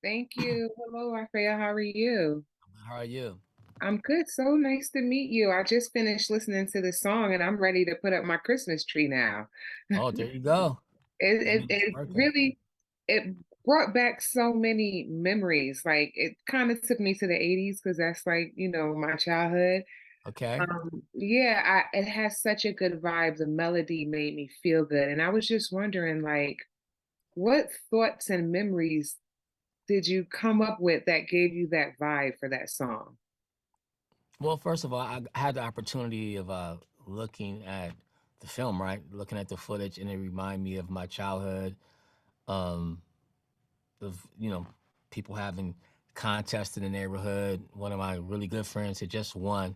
Thank you. Hello, Raphael. How are you? How are you? I'm good. So nice to meet you. I just finished listening to the song and I'm ready to put up my Christmas tree now. Oh, there you go. It That it, means it's it working. really it brought back so many memories. Like it kind of took me to the 80s because that's like, my childhood. Okay. Yeah, it has such a good vibe. The melody made me feel good. And I was just wondering, like, what thoughts and memories did you come up with that gave you that vibe for that song? Well, first of all, I had the opportunity of looking at the film, right? Looking at the footage, and it reminded me of my childhood, um, of people having contests in the neighborhood. One of my really good friends had just won.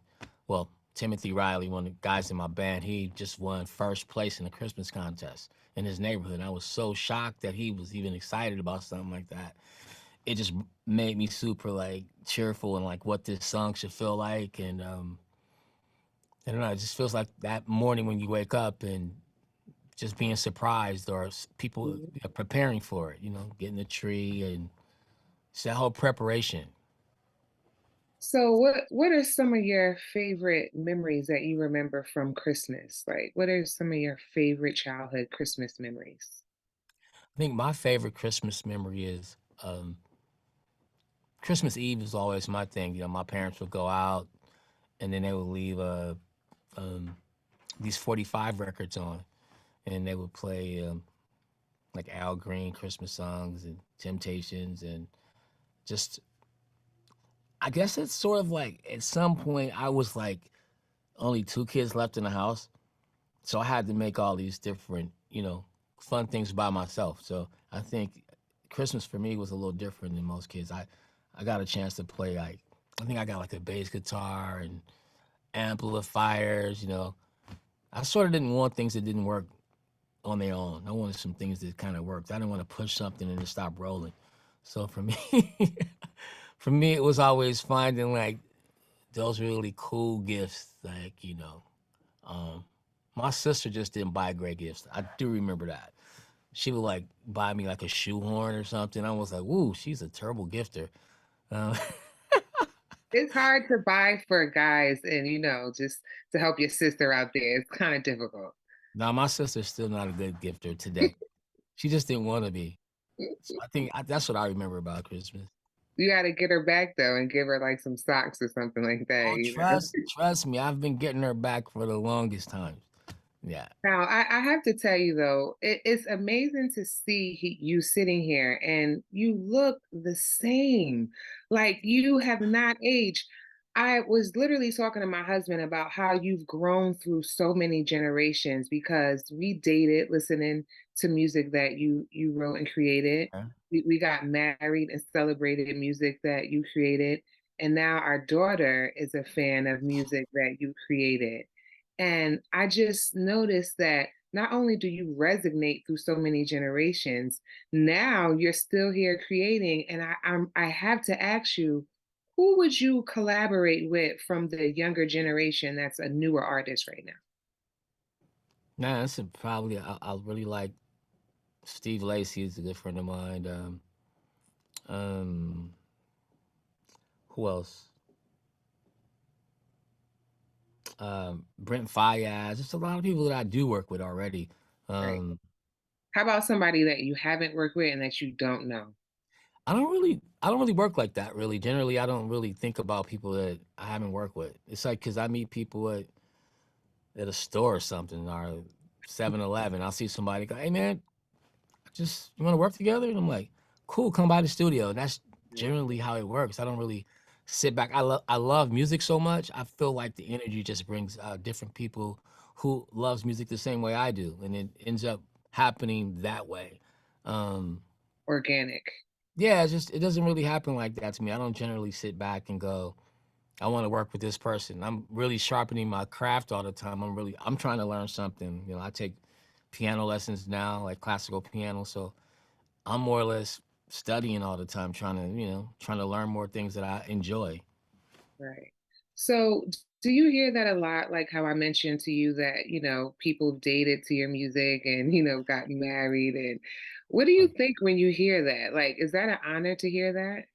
Well, Timothy Riley, one of the guys in my band, he just won first place in a Christmas contest in his neighborhood. And I was so shocked that he was even excited about something like that. It just made me super like cheerful and like what this song should feel like. And I don't know, it just feels like that morning when you wake up and just being surprised or people preparing for it, getting the tree and it's that whole preparation. So what are some of your favorite memories that you remember from Christmas? Like what are some of your favorite childhood Christmas memories? I think my favorite Christmas memory is Christmas Eve is always my thing. My parents would go out and then they would leave these 45 records on and they would play like Al Green Christmas songs and Temptations and just I guess it's sort of like at some point I was like only two kids left in the house. So I had to make all these different, fun things by myself. So I think Christmas for me was a little different than most kids. I got a chance to play like I think I got like a bass guitar and amplifiers, I sort of didn't want things that didn't work on their own. I wanted some things that kind of worked. I didn't want to push something and it stop rolling. So for me, for me, it was always finding like those really cool gifts. Like my sister just didn't buy great gifts. I do remember that. She would like buy me like a shoehorn or something. I was like, "Woo, she's a terrible gifter." Uh, It's hard to buy for guys and just to help your sister out there. It's kind of difficult. now my sister's still not a good gifter today. She just didn't want to be. So I think that's what I remember about Christmas. You got to get her back though and give her like some socks or something like Oh, that. trust me, I've been getting her back for the longest time. Yeah. Now, I have to tell you though, it's amazing to see you sitting here and you look the same. Like you have not aged. I was literally talking to my husband about how you've grown through so many generations because we dated listening to music that you wrote and created. Okay. We got married and celebrated music that you created. And now our daughter is a fan of music that you created. And I just noticed that not only do you resonate through so many generations, now you're still here creating. And I have to ask you, who would you collaborate with from the younger generation that's a newer artist right now? Nah, that's probably I really like Steve Lacy is a good friend of mine. Um, who else? Brent Fayez. Just a lot of people that I do work with already. Right. Um, How about somebody that you haven't worked with and that you don't know? I don't really work like that. Really, generally, I don't really think about people that I haven't worked with. It's like because I meet people at a store or something or 7-Eleven. I'll see somebody go, "Hey man, just you want to work together?" And I'm like, "Cool, come by the studio." And that's generally how it works. I don't really sit back. I love music so much. I feel like the energy just brings different people who loves music the same way I do, and it ends up happening that way. Um, Organic. yeah, it's just it doesn't really happen like that to me. I don't generally sit back and go, I want to work with this person. I'm really sharpening my craft all the time. I'm trying to learn something. I take piano lessons now, like classical piano. So I'm more or less studying all the time, trying to learn more things that I enjoy. Right. So, do you hear that a lot? Like how I mentioned to you that, people dated to your music and, got married. And What do you Like, think when you hear that? Like, is that an honor to hear that?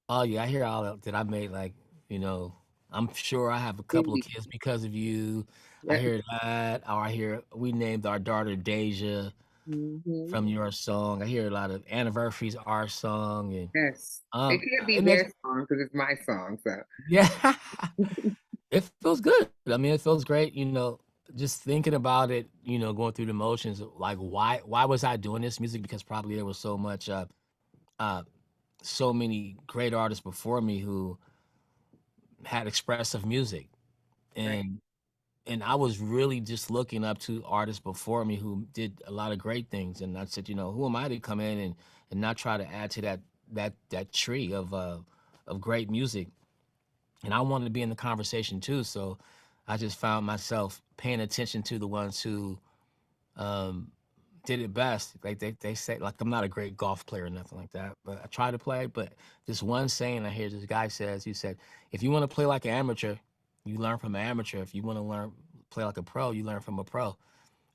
oh yeah, I hear all that I made. Like, you know, I'm sure I have a couple of Indeed. kids because of you. I Yeah. hear that, or I hear we named our daughter Deja Mhm. from your song. I hear a lot of anniversaries, our song, and Yes. It can't be it makes their song because it's my song, so yeah, it feels good. I mean, it feels great. Just thinking about it. Going through the motions. Like, why was I doing this music? Because probably there was uh, so many great artists before me who had expressive music, right, and I was really just looking up to artists before me who did a lot of great things. And I said, who am I to come in and not try to add to that tree of great music? And I wanted to be in the conversation too. So I just found myself paying attention to the ones who um, did it best. Like they say, like I'm not a great golf player or nothing like that, but I try to play. But this one saying I hear this guy says, he said, if you want to play like an amateur, you learn from an amateur. If you want to learn play like a pro, you learn from a pro.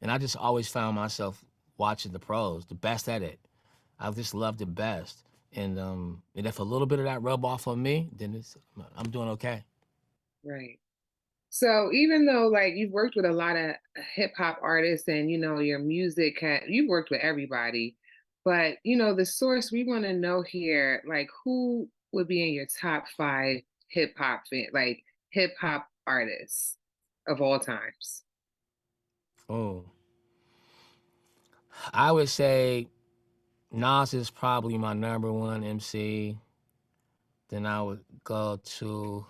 And I just always found myself watching the pros, the best at it. I just love the best. And if a little bit of that rub off on me, then I'm doing okay. right. So even though like you've worked with a lot of hip hop artists and your music you've worked with everybody, but the source we want to know here, like who would be in your top 5 hip hop like hip hop artists of all times? Oh, I would say Nas is probably my number one MC. Then I would go to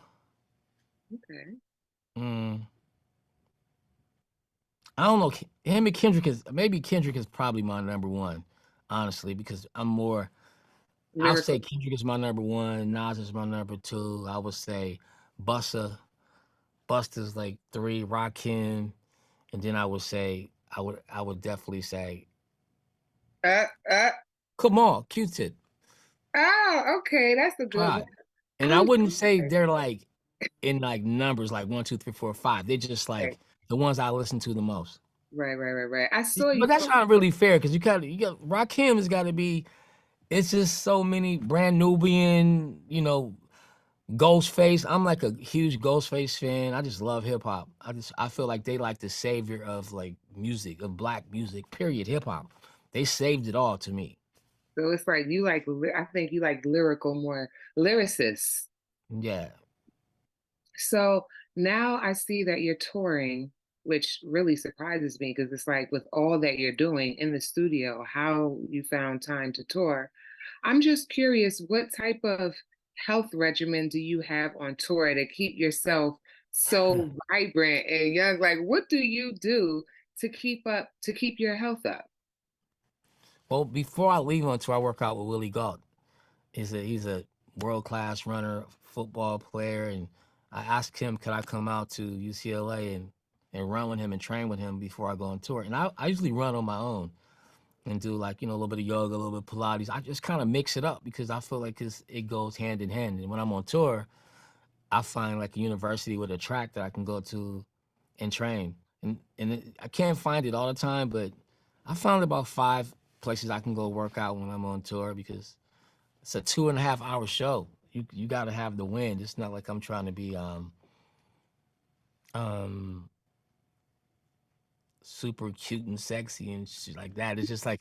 Okay. mm, I don't know. Him and Kendrick is maybe Kendrick is probably my number one, honestly, because I'm more. I'll say Lyrical. Kendrick is my number one. Nas is my number two. I would say Busta. Busta's like three. Rakim, and then I would say I would definitely say Uh, uh, come on, Q-Tip. oh, okay, that's a good one. Try. And I I'm wouldn't say they're like in like numbers like one, two, three, four, five. They're just right, like the ones I listen to the most. right. I saw you But that's post. not really fair because you got Rakim has got to be. It's just so many brand Nubian, Ghostface. I'm like a huge Ghostface fan. I just love hip hop. I feel like they like the savior of like music, of black music. Period. Hip hop. They saved it all to me. So it's like you like. I think you like lyrical more lyricists. Yeah. So now I see that you're touring, which really surprises me because it's like with all that you're doing in the studio, how you found time to tour. I'm just curious, what type of health regimen do you have on tour to keep yourself so vibrant and young? Like, what do you do to keep your health up? Well, before I leave on tour, I work out with Willie Gault. He's a world class runner, football player, and I asked him could I come out to UCLA and run with him and train with him before I go on tour. And I usually run on my own and do like a little bit of yoga, a little bit of Pilates. I just kind of mix it up because I feel like it goes hand in hand. And when I'm on tour, I find like a university with a track that I can go to and train. I can't find it all the time, but I found about 5 places I can go work out when I'm on tour because it's a 2.5 hour show. You got to have the wind. It's not like I'm trying to be um super cute and sexy and shit like that. It's just like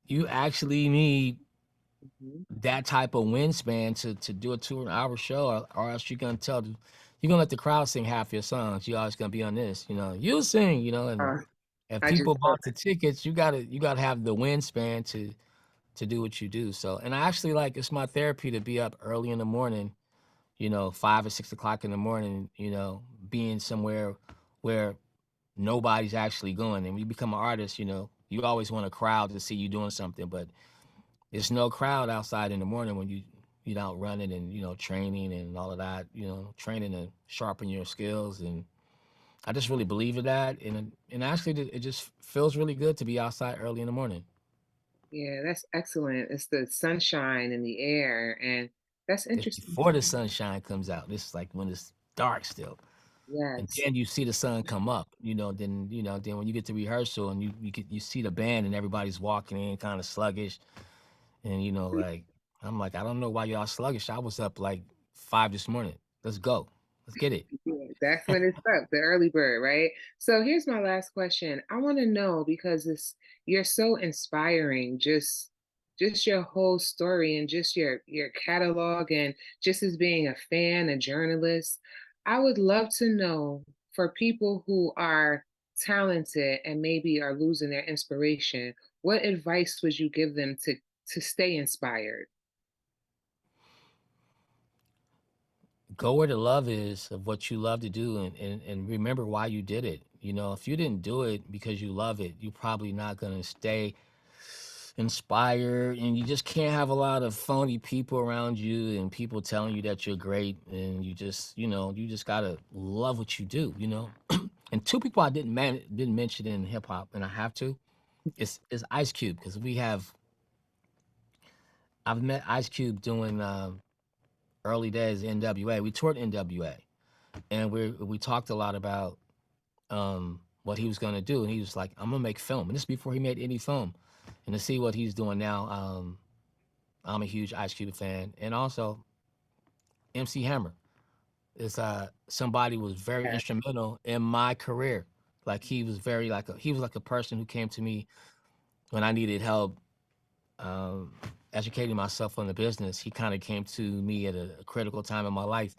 you actually need Mhm. that type of wingspan to do a 2 hour show, or else you're gonna let the crowd sing half your songs. You're always gonna be on this, you sing, and Uh, if I just people saw bought the tickets, you gotta have the wingspan to do what you do. So, and I actually like it's my therapy to be up early in the morning, 5 or 6 o'clock in the morning, being somewhere where nobody's actually going. And when you become an artist, you always want a crowd to see you doing something, but there's no crowd outside in the morning when you're out running and training and all of that, training to sharpen your skills. And I just really believe in that. And actually, it just feels really good to be outside early in the morning. Yeah, that's excellent. It's the sunshine in the air, and that's It's interesting. before the sunshine comes out. This is like when it's dark still. And Yes. then you see the sun come up, then when you get to rehearsal and you see the band and everybody's walking in kind of sluggish, and like I'm like, I don't know why y'all sluggish. I was up like 5 this morning. Let's go. Let's get it. Yeah, that's when it's up, the early bird, right? So here's my last question. I want to know because you're so inspiring, just your whole story and just your catalog and just as being a fan, a journalist. I would love to know for people who are talented and maybe are losing their inspiration, what advice would you give them to stay inspired? Go where the love is of what you love to do, and remember why you did it. If you didn't do it because you love it, you're probably not going to stay inspired, and you just can't have a lot of phony people around you and people telling you that you're great, and you just got to love what you do. And two people I didn't mention in hip hop, and I have to, is Ice Cube, because I've met Ice Cube doing early days NWA. We toured NWA, and we talked a lot about what he was going to do, and he was like, I'm gonna make film. And this is before he made any film. And to see what he's doing now, I'm a huge Ice Cube fan. And also MC Hammer is somebody was very Yeah. instrumental in my career. Like he was like a person who came to me when I needed help educating myself on the business. He kind of came to me at a critical time in my life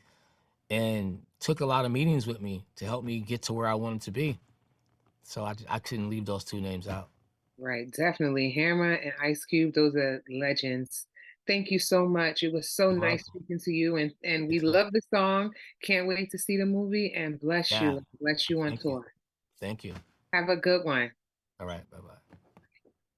and took a lot of meetings with me to help me get to where I wanted to be. So I couldn't leave those two names out. Right, definitely. Hammer and Ice Cube, those are legends. Thank you so much. It was so You're nice welcome. speaking to you, and we Thank you. love the song. Can't wait to see the movie, and Yeah. bless you on Thank you. tour. Thank you. Have a good one. All right. Bye bye.